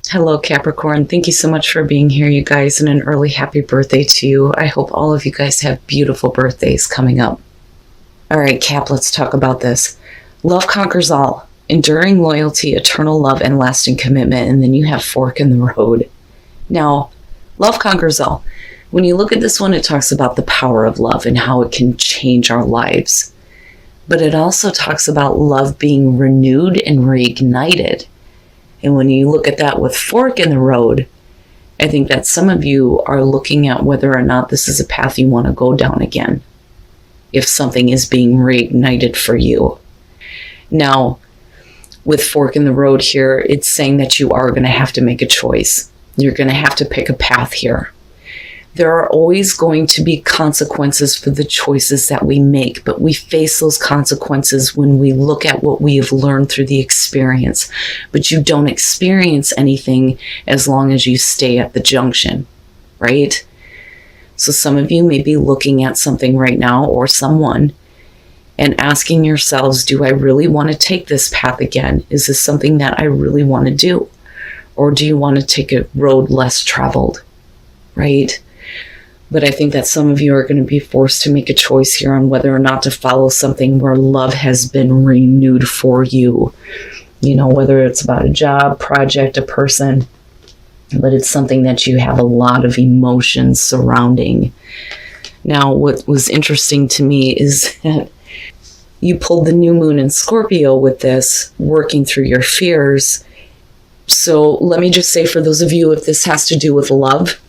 Hello, Capricorn. Thank you so much for being here, you guys, and an early happy birthday to you. I hope all of you guys have beautiful birthdays coming up. All right, Cap, let's talk about this. Love conquers all. Enduring loyalty, eternal love, and lasting commitment. And then you have fork in the road. Now, love conquers all. When you look at this one, it talks about the power of love and how it can change our lives. But it also talks about love being renewed and reignited. And when you look at that with fork in the road, I think that some of you are looking at whether or not this is a path you want to go down again, if something is being reignited for you. Now, with fork in the road here, it's saying that you are going to have to make a choice. You're going to have to pick a path here. There are always going to be consequences for the choices that we make, but we face those consequences when we look at what we have learned through the experience. But you don't experience anything as long as you stay at the junction, right? So some of you may be looking at something right now or someone and asking yourselves, do I really want to take this path again? Is this something that I really want to do? Or do you want to take a road less traveled, right? But I think that some of you are going to be forced to make a choice here on whether or not to follow something where love has been renewed for you. You know, whether it's about a job, project, a person, but it's something that you have a lot of emotions surrounding. Now, what was interesting to me is that you pulled the new moon in Scorpio with this, working through your fears. So let me just say, for those of you, if this has to do with love,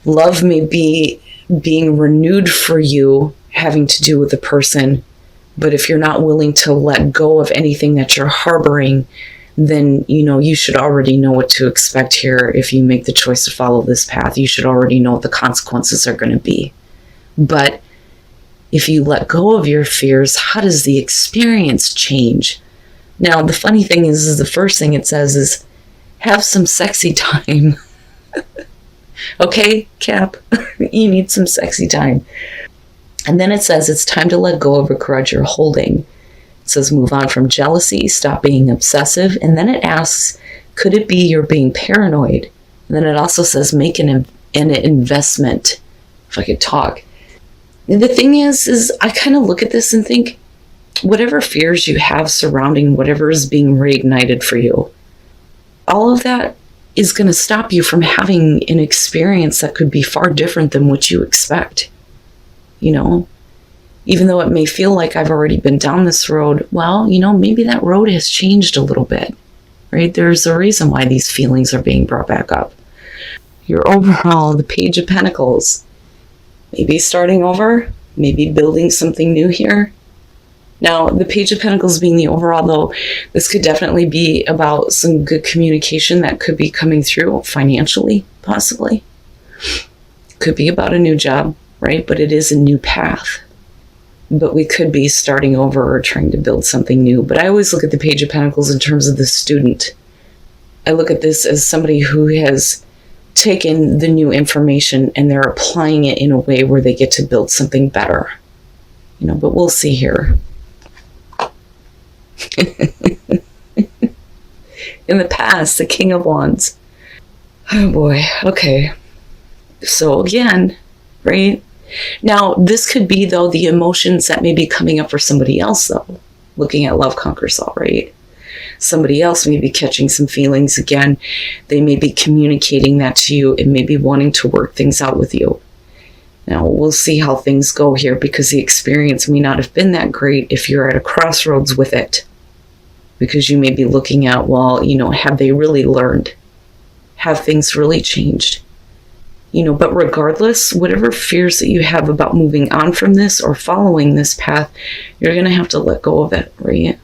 love may be being renewed for you, having to do with the person. But if you're not willing to let go of anything that you're harboring, then, you know, you should already know what to expect here. If you make the choice to follow this path, you should already know what the consequences are going to be. But if you let go of your fears, how does the experience change? Now, the funny thing is the first thing it says is, have some sexy time. Okay, Cap, you need some sexy time. And then it says it's time to let go of a grudge you're holding. It says move on from jealousy, stop being obsessive. And then it asks, could it be you're being paranoid? And then it also says make an investment, if I could talk. And the thing is I kind of look at this and think, whatever fears you have surrounding whatever is being reignited for you, all of that is going to stop you from having an experience that could be far different than what you expect. You know, even though it may feel like I've already been down this road, well, you know, maybe that road has changed a little bit, right? There's a reason why these feelings are being brought back up. Your overall, the Page of Pentacles, maybe starting over, maybe building something new here. Now, the Page of Pentacles being the overall, though, this could definitely be about some good communication that could be coming through financially, possibly. Could be about a new job, right? But it is a new path. But we could be starting over or trying to build something new. But I always look at the Page of Pentacles in terms of the student. I look at this as somebody who has taken the new information and they're applying it in a way where they get to build something better. You know, but we'll see here. In the past, the King of Wands. Oh boy, okay. So again, right? Now, this could be, though, the emotions that may be coming up for somebody else, though. Looking at Love Conquers All, right? Somebody else may be catching some feelings again. They may be communicating that to you and may be wanting to work things out with you. Now, we'll see how things go here because the experience may not have been that great if you're at a crossroads with it. Because you may be looking at, well, you know, have they really learned? Have things really changed? You know, but regardless, whatever fears that you have about moving on from this or following this path, you're going to have to let go of it, right?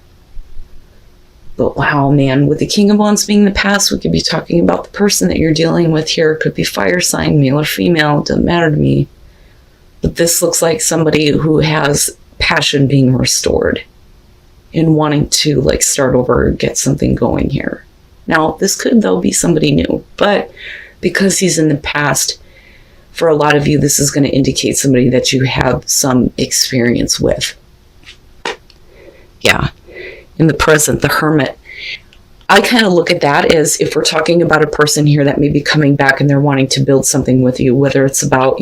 But wow, man, with the King of Wands being the past, we could be talking about the person that you're dealing with here. It could be fire sign, male or female, it doesn't matter to me. But this looks like somebody who has passion being restored and wanting to like start over or get something going here. Now, this could, though, be somebody new, but because he's in the past, for a lot of you, this is going to indicate somebody that you have some experience with. Yeah. In the present, the Hermit. I kind of look at that as if we're talking about a person here that may be coming back and they're wanting to build something with you, whether it's about,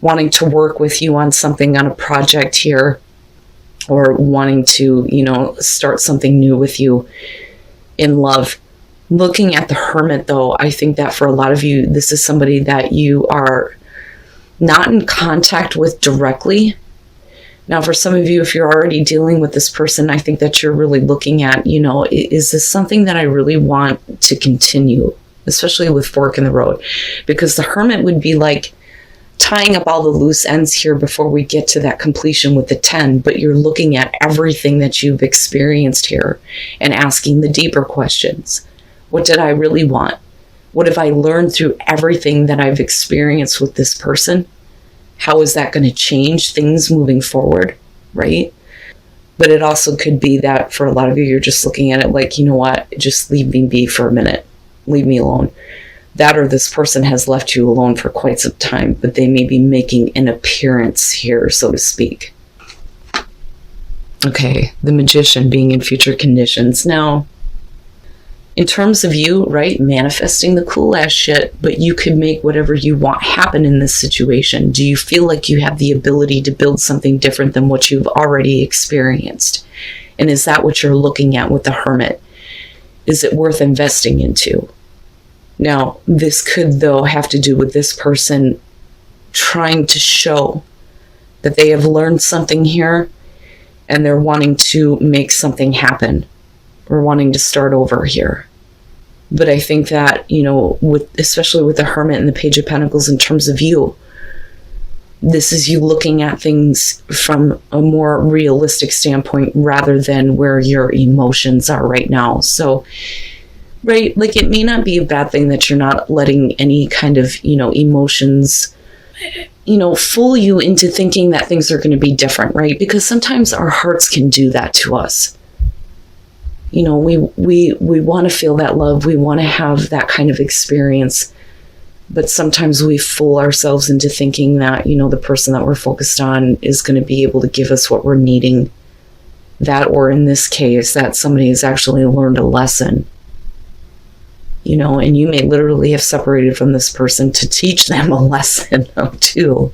wanting to work with you on something, on a project here, or wanting to, start something new with you in love. Looking at the Hermit, though, I think that for a lot of you, this is somebody that you are not in contact with directly. Now, for some of you, if you're already dealing with this person, I think that you're really looking at, is this something that I really want to continue, especially with fork in the road? Because the Hermit would be like tying up all the loose ends here before we get to that completion with the 10, but you're looking at everything that you've experienced here and asking the deeper questions. What did I really want? What have I learned through everything that I've experienced with this person? How is that going to change things moving forward, right? But it also could be that for a lot of you, you're just looking at it like, you know what, just leave me be for a minute. Leave me alone. That or this person has left you alone for quite some time, but they may be making an appearance here, so to speak. Okay, the Magician being in future conditions. Now, in terms of you, right, manifesting the cool ass shit, but you could make whatever you want happen in this situation. Do you feel like you have the ability to build something different than what you've already experienced? And is that what you're looking at with the Hermit? Is it worth investing into? Now, this could, though, have to do with this person trying to show that they have learned something here and they're wanting to make something happen. We're wanting to start over here. But I think that, especially with the Hermit and the Page of Pentacles in terms of you, this is you looking at things from a more realistic standpoint rather than where your emotions are right now. So, right, like it may not be a bad thing that you're not letting any kind of, emotions, fool you into thinking that things are going to be different, right? Because sometimes our hearts can do that to us. We want to feel that love. We want to have that kind of experience. But sometimes we fool ourselves into thinking that, the person that we're focused on is going to be able to give us what we're needing. That, or in this case, that somebody has actually learned a lesson. And you may literally have separated from this person to teach them a lesson too.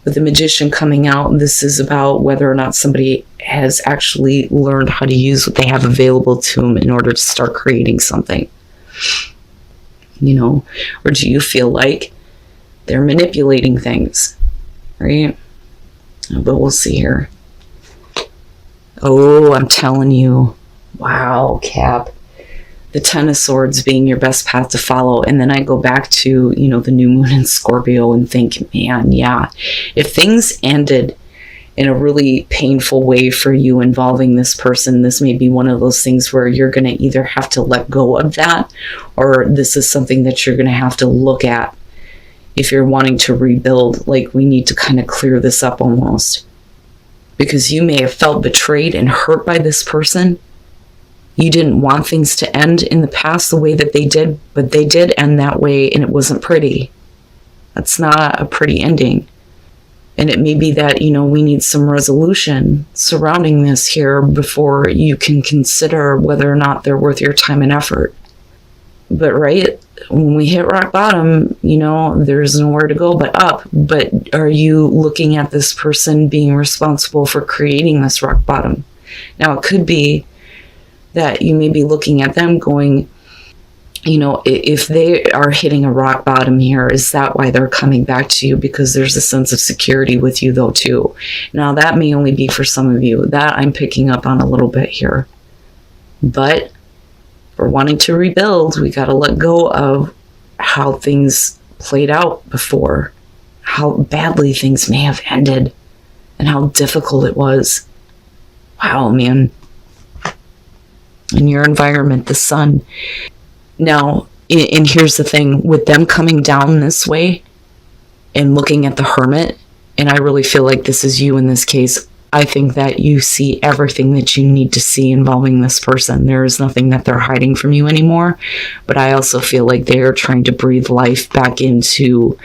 With the Magician coming out, this is about whether or not somebody has actually learned how to use what they have available to them in order to start creating something. Or do you feel like they're manipulating things, right? But we'll see here. Oh, I'm telling you. Wow, Cap. The 10 of Swords being your best path to follow. And then I go back to, the new moon in Scorpio and think, man, yeah, if things ended in a really painful way for you involving this person, this may be one of those things where you're going to either have to let go of that, or this is something that you're going to have to look at if you're wanting to rebuild. Like, we need to kind of clear this up almost. Because you may have felt betrayed and hurt by this person. You didn't want things to end in the past the way that they did, but they did end that way, and it wasn't pretty. That's not a pretty ending. And it may be that, we need some resolution surrounding this here before you can consider whether or not they're worth your time and effort. But right, when we hit rock bottom, there's nowhere to go but up. But are you looking at this person being responsible for creating this rock bottom? Now, it could be that you may be looking at them going, if they are hitting a rock bottom here, is that why they're coming back to you? Because there's a sense of security with you, though, too. Now, that may only be for some of you. That I'm picking up on a little bit here. But if we're wanting to rebuild, we got to let go of how things played out before, how badly things may have ended, and how difficult it was. Wow, man. In your environment, the sun. Now, and here's the thing, with them coming down this way and looking at the Hermit, and I really feel like this is you in this case, I think that you see everything that you need to see involving this person. There is nothing that they're hiding from you anymore, but I also feel like they are trying to breathe life back into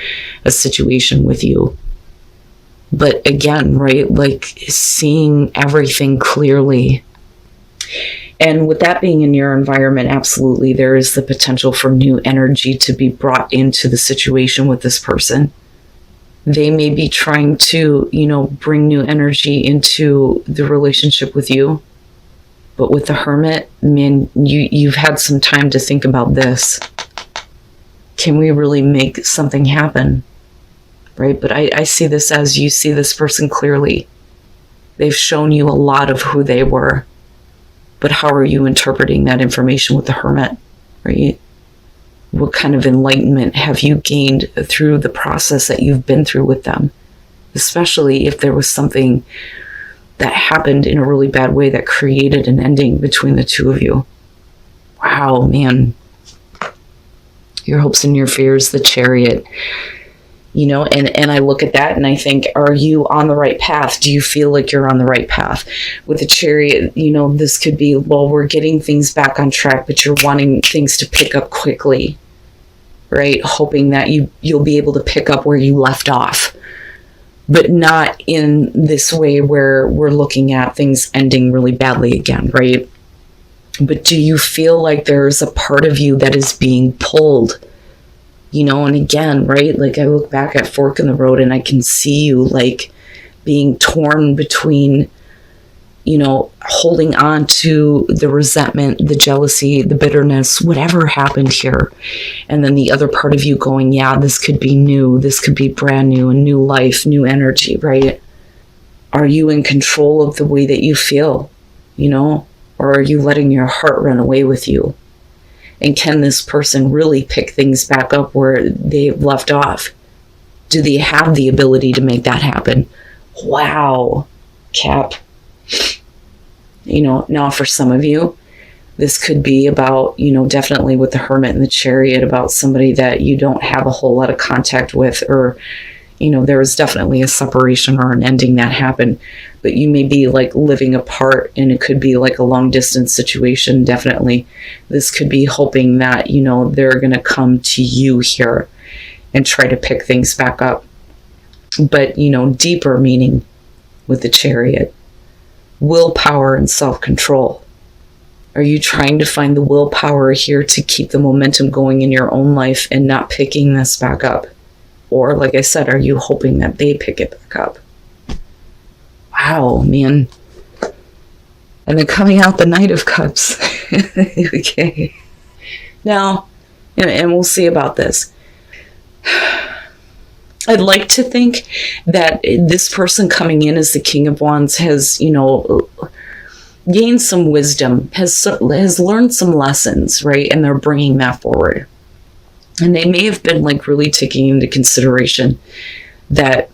a situation with you. But again, right, like seeing everything clearly. And with that being in your environment, absolutely, there is the potential for new energy to be brought into the situation with this person. They may be trying to, bring new energy into the relationship with you. But with the Hermit, man, you've had some time to think about this. Can we really make something happen? Right? But I see this as you see this person clearly. They've shown you a lot of who they were. But how are you interpreting that information with the Hermit? Right? What kind of enlightenment have you gained through the process that you've been through with them? Especially if there was something that happened in a really bad way that created an ending between the two of you. Wow, man. Your hopes and your fears, the Chariot. And I look at that and I think, are you on the right path? Do you feel like you're on the right path? With the Chariot, this could be, well, we're getting things back on track, but you're wanting things to pick up quickly, right? Hoping that you'll be able to pick up where you left off. But not in this way where we're looking at things ending really badly again, right? But do you feel like there's a part of you that is being pulled? And again, right? Like I look back at Fork in the Road and I can see you like being torn between, holding on to the resentment, the jealousy, the bitterness, whatever happened here. And then the other part of you going, yeah, this could be new. This could be brand new, a new life, new energy, right? Are you in control of the way that you feel, or are you letting your heart run away with you? And can this person really pick things back up where they left off? Do they have the ability to make that happen? Wow, Cap. Now for some of you, this could be about, definitely with the Hermit and the Chariot, about somebody that you don't have a whole lot of contact with, or, there was definitely a separation or an ending that happened, but you may be like living apart and it could be like a long distance situation. Definitely. This could be hoping that, they're going to come to you here and try to pick things back up. But, deeper meaning with the Chariot. Willpower and self-control. Are you trying to find the willpower here to keep the momentum going in your own life and not picking this back up? Or, like I said, are you hoping that they pick it back up? Wow, man. And then coming out the Knight of Cups. Okay. Now, and we'll see about this. I'd like to think that this person coming in as the King of Wands has, gained some wisdom, has learned some lessons, right? And they're bringing that forward. And they may have been like really taking into consideration that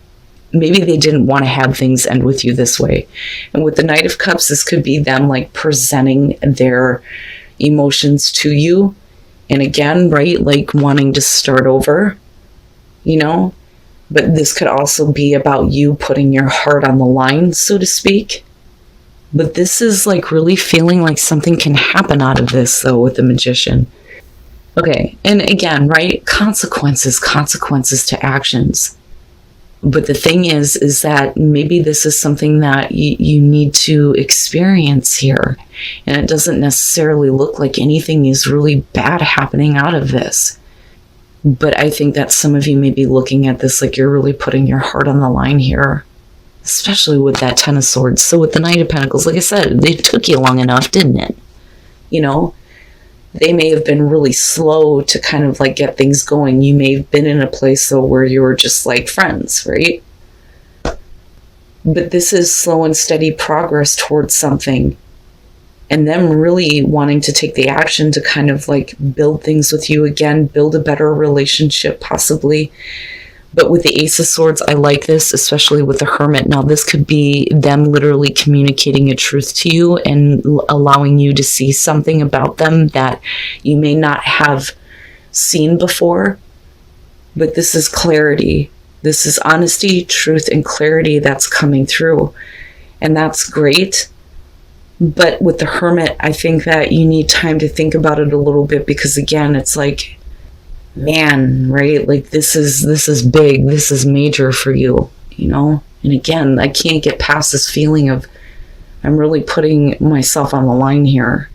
maybe they didn't want to have things end with you this way. And with the Knight of Cups, this could be them like presenting their emotions to you. And again, right, like wanting to start over, But this could also be about you putting your heart on the line, so to speak. But this is like really feeling like something can happen out of this, though, with the Magician. Okay, and again, right, consequences to actions. But the thing is that maybe this is something that you need to experience here. And it doesn't necessarily look like anything is really bad happening out of this. But I think that some of you may be looking at this like you're really putting your heart on the line here, especially with that Ten of Swords. So with the Knight of Pentacles, like I said, it took you long enough, didn't it? They may have been really slow to kind of like get things going. You may have been in a place though where you were just like friends, right? But this is slow and steady progress towards something. And them really wanting to take the action to kind of like build things with you again, build a better relationship possibly. But with the Ace of Swords, I like this, especially with the Hermit. Now, this could be them literally communicating a truth to you and allowing you to see something about them that you may not have seen before. But this is clarity. This is honesty, truth, and clarity that's coming through. And that's great. But with the Hermit, I think that you need time to think about it a little bit because, again, it's like, man, right? Like this is big. This is major for you, And again, I can't get past this feeling of I'm really putting myself on the line here.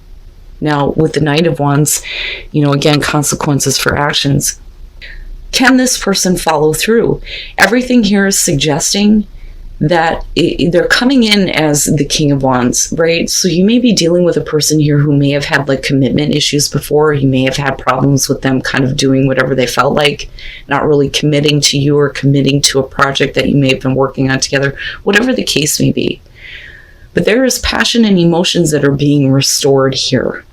Now, with the Knight of Wands, again, consequences for actions. Can this person follow through? Everything here is suggesting that they're coming in as the King of Wands, right? So you may be dealing with a person here who may have had like commitment issues before. You may have had problems with them kind of doing whatever they felt like, not really committing to you or committing to a project that you may have been working on together, whatever the case may be. But there is passion and emotions that are being restored here.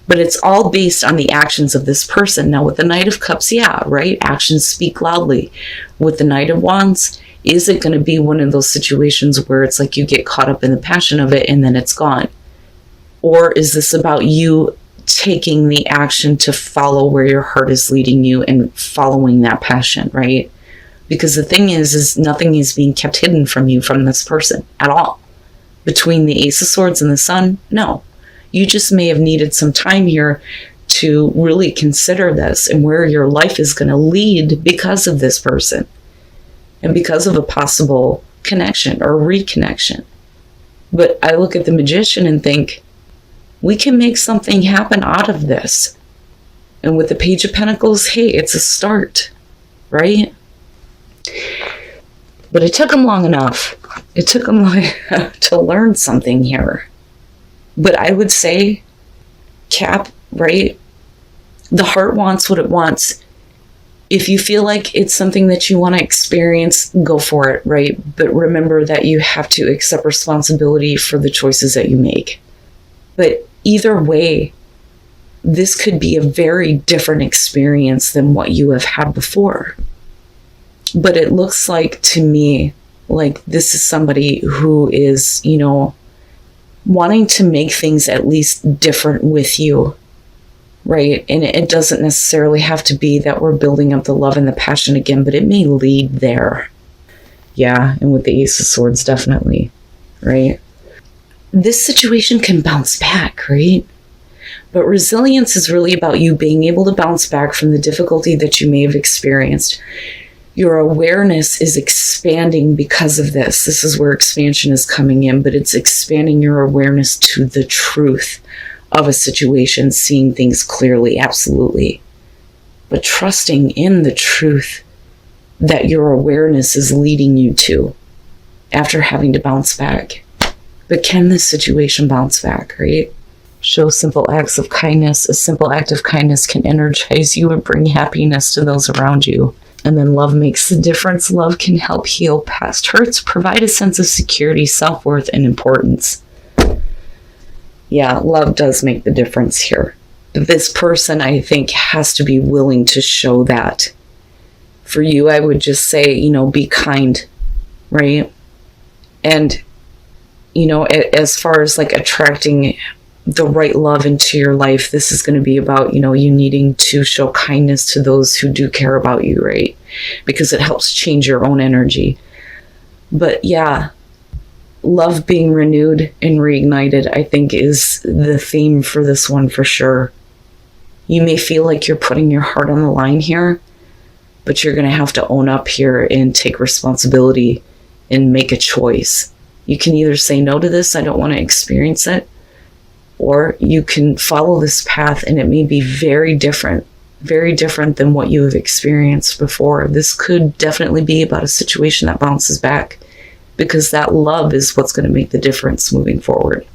But it's all based on the actions of this person. Now, with the Knight of Cups, yeah, right? Actions speak loudly. With the Knight of Wands, is it going to be one of those situations where it's like you get caught up in the passion of it and then it's gone? Or is this about you taking the action to follow where your heart is leading you and following that passion, right? Because the thing is nothing is being kept hidden from you from this person at all. Between the Ace of Swords and the Sun, no. You just may have needed some time here to really consider this and where your life is going to lead because of this person and because of a possible connection or reconnection. But I look at the Magician and think, we can make something happen out of this. And with the Page of Pentacles, hey, it's a start, right? But it took them long enough. It took them to learn something here. But I would say, Cap, right? The heart wants what it wants. If you feel like it's something that you want to experience, go for it, right? But remember that you have to accept responsibility for the choices that you make. But either way, this could be a very different experience than what you have had before. But it looks like to me, like this is somebody who is, wanting to make things at least different with you, right? And it doesn't necessarily have to be that we're building up the love and the passion again, but it may lead there. Yeah, and with the Ace of Swords, definitely, right? This situation can bounce back, right? But resilience is really about you being able to bounce back from the difficulty that you may have experienced. Your awareness is expanding because of this. This is where expansion is coming in, but it's expanding your awareness to the truth of a situation, seeing things clearly, absolutely. But trusting in the truth that your awareness is leading you to after having to bounce back. But can this situation bounce back, right? Show simple acts of kindness. A simple act of kindness can energize you and bring happiness to those around you. And then love makes the difference. Love can help heal past hurts, provide a sense of security, self-worth, and importance. Yeah, love does make the difference here. This person, I think, has to be willing to show that. For you, I would just say, be kind, right? And, as far as like attracting the right love into your life, this is going to be about, you needing to show kindness to those who do care about you, right? Because it helps change your own energy. But yeah, love being renewed and reignited, I think, is the theme for this one for sure. You may feel like you're putting your heart on the line here, but you're going to have to own up here and take responsibility and make a choice. You can either say no to this, I don't want to experience it, or you can follow this path and it may be very different than what you have experienced before. This could definitely be about a situation that bounces back, because that love is what's going to make the difference moving forward.